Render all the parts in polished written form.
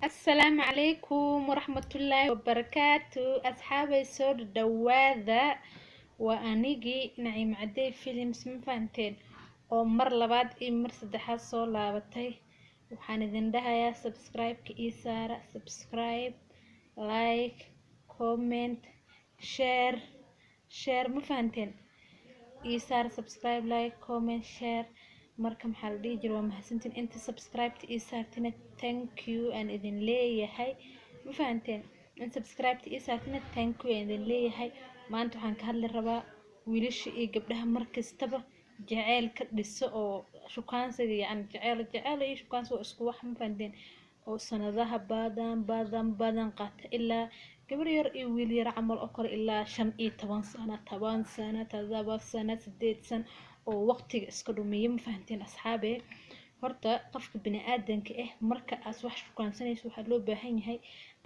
السلام عليكم ورحمة الله وبركاته أصحابي سور دواذا وأنيجي نعيم عدي فيلم سمفانتين oo mar labaad iyo mar saddexaad soo laabatay waxaan idin dhahayaa subscribe-ka ii saara subscribe like comment share ma fahanteen ii saara subscribe like comment share marka maxaa la dhihi jira waa mahadsantiin inta subscribe-ta ii saartina thank you aan idin leeyahay ma fahanteen in subscribe-ta ii saartina thank you aan idin leeyahay maanta waxaan ka hadli rabaa wiilasha iyo gabdhaha markastaba jacayl ka dhiso oo shukaansiga yani jacayl iyo shukaansi waa isku wax ma fahanteen oo sanadaha badan qaata ilaa gabar yar iyo wiil yar camal oo kale ilaa 15 sano 10 sano 7 sano 8 sano oo waqtiga iska dhumiyo ma fahanteen asxaabe horta qofka bini aadanka marka aad wax shukaansanayso waxa loo baahan yahay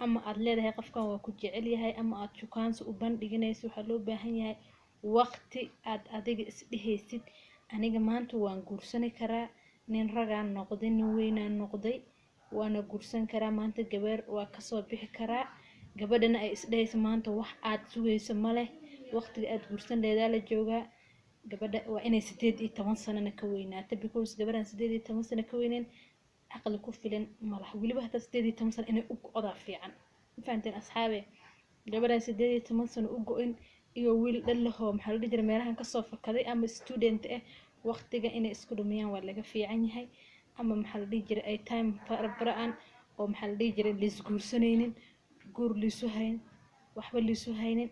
ama aad leedahay qofkan waa ku jecel yahay ama aad shukaansi u bandhiganayso waxa loo baahan yahay waqti aad adiga is dhehaysid aniga maanta waan guursan karaa nin ragaan noqday nin weynaan noqday waana guursan karaa maanta gabar waa ka soo bixi karaa gabadhana ay is dhehayso maanta wax aad sugayso ma leh waqtiga aad guursan leedahay la joogaa gabadha waa inay 18 sano ka weynaato because gabadhan 18 sano ka weyneen aqal ku filan malaha waliba hata 18 sano inay u go'daa fiican fahanteen asxaabe gabadhan 18 sano u go'in iyo wiil dhalaho maxaa la dhihi jiray meelahan ka soo fakaday ama student waqtiga inay isku dhumiyaan waa laga fiican yahay ama maxaa la dhihi jiray ay time farabran oo maxaa la dhihi jiray lis guursanaynin guur liisu hayn waxba liisu haynin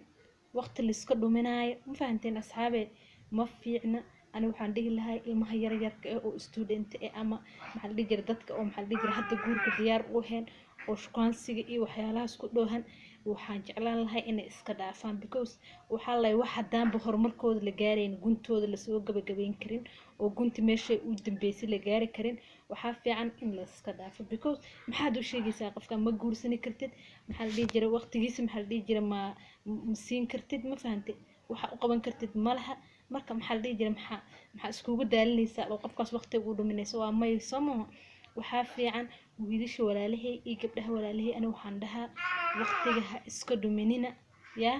waqti la iska dhuminaayo ma fahanteen asxaabe ma fiicna ani waxaan dhihi lahaa ilmaha yaryarka oo student ama maxaa la dhihi jiray dadka oo maxaa la dhihi jiray hadda guurka diyaar u ahayn oo shukaansiga iyo waxyaalahaas ku dhoohan waxaan jeclaan lahaa inay iska dhaafaan because waxa la wax hadaanba horumarkooda la gaareen guntooda la soo gabagabeyn karin oo gunti meesha u dambeysay la gaari karin waxa fiican in la iska dhaafo because maxaad u sheegaysaa qofka ma guursan kartid maxaa la dhihi jiray waqtigiisa maxaa la dhihi jiray ma siin kartid ma fahantay waxa u qaban kartid malaha marka maxaa la dhihi jiray maxaa iskugu daalinaysaa oo qofkaas waqtiga u dhuminayso waa may somo waxaa fiican wiilasha walaalahay iyo gabdhaha walaalahay ana waxaan dhahaa waqtiga ha iska dhuminina ya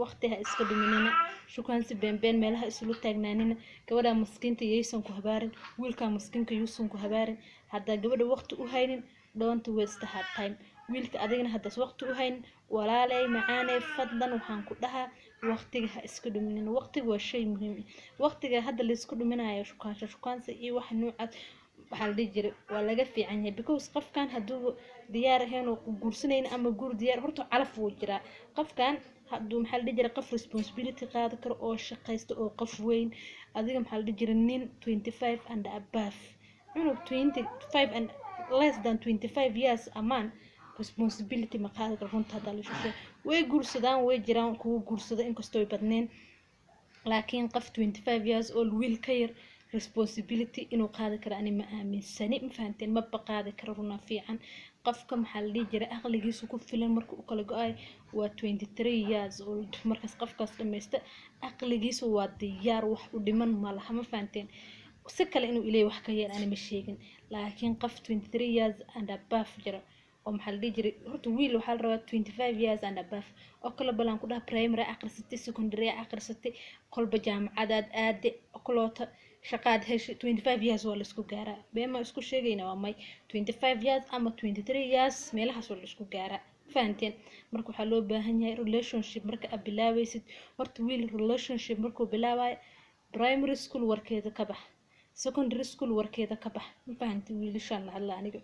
waqtiga ha iska dhuminina shukaansi been meelaha islu taagnaanina gabadha maskiinta yeysan ku habaarin wiilka maskiinka yuusan ku habaarin hadda gabadha waqti u haynin don't waste her time wiilka adigna hadda waqti u haynin walaalay macaanay fadlan waxaan ku dhahaa waqtiga ha iska dhuminina waqtiga waa shay muhiim waqtiga hadda la isku dhuminayo shukaansi iyo wax noocaas waxa la dhihi jiray waa laga fiican yahay because qofkan haduu diyaar ahayn oo guursanayna ama guur diyaar horta calaf wuu jiraa qofkan haduu maxaa la dhihi jiray qof responsibility qaadi karo oo shaqaysto oo qof weyn adiga maxaa la dhihi jiray nin 25 and above 25 and less than 25 years aman responsibility ma qaadi karo runta hadda la shaqeeyo way guursadaan way jiraan kuwa guursada inkastoo ay badneen laakiin qof 25 years old wiil ka yar responsibility inuu qaadi karo ani ma aaminsani ma fahanteen ma qaadi karo runa fiican qofka maxaa la dhihi jiray aqligiisu ku filan marka uu kala go'ay waa 23 years old markaas qofkaas dhameysta aqligiisu waa diyaar wax u dhiman ma laha ma fahanteen si kale inuu ilaahay wax ka yeelan ani ma sheegin laakiin qof 23 years and above jira oo maxaa la dhihi jiray horta wiil waxa la rabaa 25 years and above oo kala balan ku dhaha primary aqrisatay secondary aqrisatay qolba jaamacadaad aade okoloota shaqaad heshay 25 years waa la isku gaaraa beema isku sheegayna waa may 25 years ama 23 years meelahaas waa la isku gaaraa fahanteen marka waxa loo baahan yahay relationship marka aad bilaabaysid horta wiil relationship markuu bilaabayo primary school warkeeda ka bax secondary school warkeeda ka bax fahanteen wiilashan la hadla aniga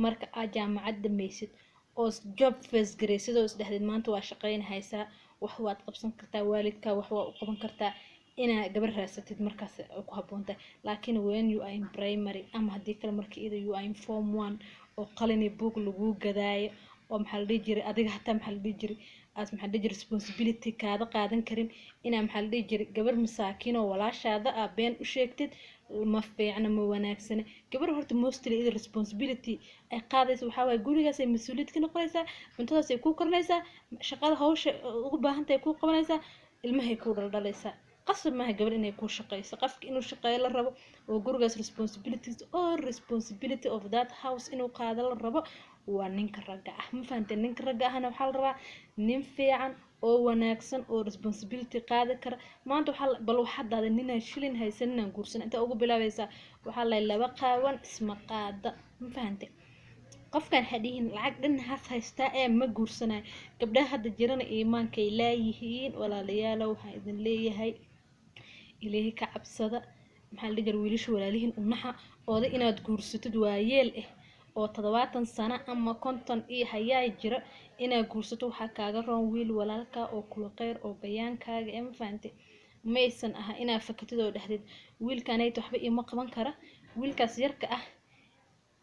marka aad jaamacad dhamaysid oo job face gareysid oo isdhaxdeed maanta waa shaqeynaysaa wax waad qabsan kartaa waalidka wax waa u qaban kartaa ina gabar raasatid markaas ku haboontahay laakiin when you are in primary ama hadii kale markii you are in form 1 oo qalini book lagu gadaayo oo maxaa la dhihi jiray adiga hataa maxaa la dhihi jiray aad maxaa la dhihi jiray responsibility kaada qaadan karin ina maxaa la dhihi jiray gabar masaakiin oo walaashaada been u sheegtid ma fiicna ma wanaagsan gabar horta mostly ida responsibility ay qaadayso waxa way gurigaas ay mas'uuliyad ka noqonaysaa cuntadaas ay ku kornaysaa shaqada hawsha ugu baahan tahay ku qabanaysaa ilmahay ku dhaldhalaysaa qasab maaha gabar inay ku shaqeyso qofka inuu shaqeeyo la rabo oo gurigaas responsibilities or responsibility of that house inuu qaado la rabo waa ninka ragga ah ma fahanteen ninka ragga ahna waxaa la rabaa nin fiican oo wanaagsan oo responsibility qaadi kara maanta waxaa bal waxaad daaday ninaan shilin haysan inaan guursan inta ugu bilaabaysaa waxaa la laba qaawan isma qaada ma fahanteen qofkan hadhihin lacag dhan has haystaa ee ma guursanayo gabdhaha hadda jirana iimaankay laayihiin walaalayaalow waxaan idin leeyahay ilaahay ka cabsada maxaa la dhigar wiilasha walaalihiin unaxa ooda inaad guursatid waa yeel ah oo 70 sano ama 50 iyo hayaay jira inaad guursato waxaa kaaga roon wiil walaalka oo kula qeyr oo bayaankaaga ee ma fahanteen maysan aha inaad fakatid oo dhahdid wiilkanayt waxba ima qaban kara wiilkaas yarka ah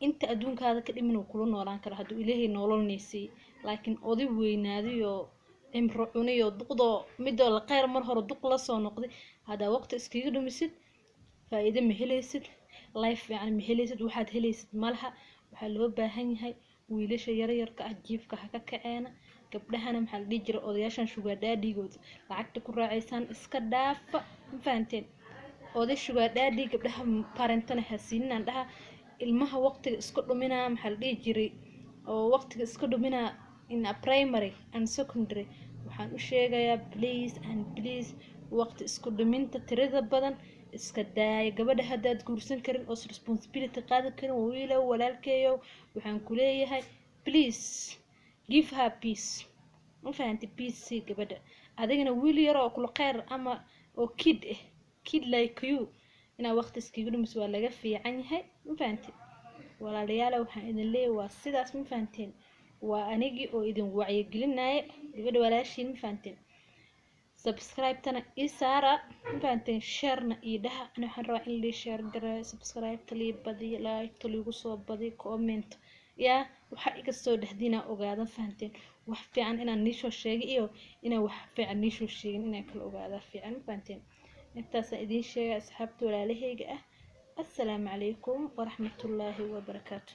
inta adduunkaada ka dhimin uu kula noolaan karo hadduu ilaahay nololnaysiiy laakiin oday weynaadiyo cimro cuniyo duqdo midoo la qeyr mar hore duq la soo noqday haddaa waqti iskaga dhumisid faa'iido ma helaysid life fiican ma helaysid waxaad helaysid malaha waxaa loo baahan yahay wiilasha yaryarka ah jiifka ha ka kaceena gabdhahana maxaa la dhihi jiray odayaashan sugar daddy-good lacagta ku raacaysaan iska dhaafa ma fahanteen oday sugar daddy gabdhaha parentana ha siinaan dhaha ilmaha waqtiga iska dhuminaa maxaa la dhihi jiray oo waqtiga iska dhuminaa in a primary and secondary waxaan u sheegayaa please and please waqti isku dhuminta tirada badan iska daaya gabadha haddaad guursan karin oo responsibility qaadi karin wiilow walaalkeeyow waxaan ku leeyahay please give her peace ma fahanti peace gabadha adigana wiil yar oo kula qeyr ama oo kid like you inaa waqti iskaga dhumis waa laga fiican yahay ma fahanti walaalayaal waxaan idin leeyahay waa sidaas ma fahanteen waa anigii oo idin wacyigelinaya gabadha walaashiin ma fahanteen subscribe tana isaara ma fahanteen share-na iyo dhaha ana waxaan rabaa in la share gareeyo subscribe tali badiyo like tali ugu soo badiyo comment ya waxa iga soo dhahdina ogaada fahanteen wax fiican inaan niisho sheegay iyo inaan wax fiican niisho sheegin inaan kala ogaada fiican ma fahanteen intaas idin sheegay asxaabta walaalahayga ah assalaamu calaykum waraxmatullaahi wabarakaatuh